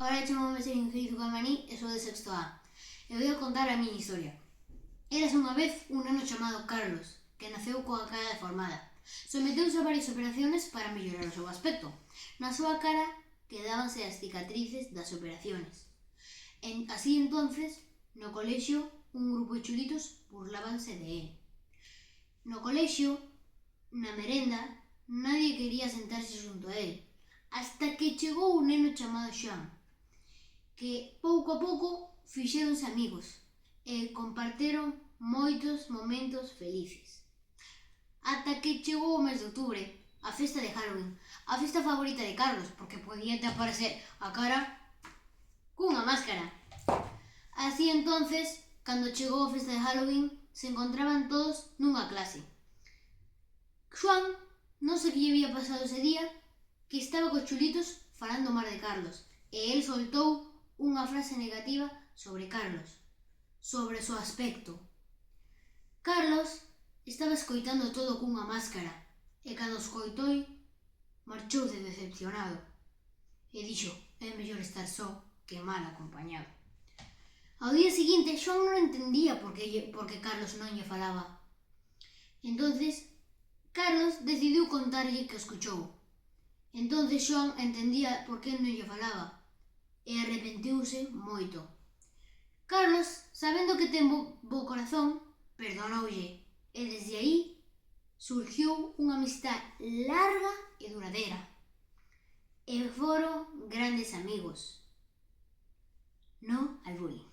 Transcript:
Ahora chamome Seringito Camaní e sou de sexto A. E vou contar a miña historia. Érase unha vez un neno chamado Carlos, que naceu coa cara deformada. Someteuse a varias operaciones para mellorar o seu aspecto. Na súa cara quedábanse as cicatrices das operaciones. Así entonces, no colexio, un grupo de chulitos burlábanse de él. No colexio, na merenda, nadie quería sentarse xunto a él, hasta que chegou un neno chamado Xoan, que pouco a pouco fixéronse amigos e comparteron moitos momentos felices. Ata que chegou o mes de outubro, a festa de Halloween, a festa favorita de Carlos, porque podía te aparecer a cara cunha máscara. Así entonces, cando chegou a festa de Halloween, se encontraban todos nunha clase. Xoan non sei que lle había pasado ese día, que estaba cos chulitos falando mal de Carlos, e el soltou unha frase negativa sobre Carlos, sobre o seu aspecto. Carlos estaba escoitando todo cunha máscara, e cando escoitou, marchouse decepcionado, e dixo: é mellor estar só que mal acompañado. Ao día seguinte, Xoan non entendía por que Carlos non lle falaba. Entonces, Carlos decidiu contarlle que escuchou. Entonces Xoan entendía por que non lle falaba e arrepentiuse moito. Carlos, sabendo que ten bo corazón, perdonoulle e desde aí surgiu unha amistad larga e duradeira e foron grandes amigos. No al bullying.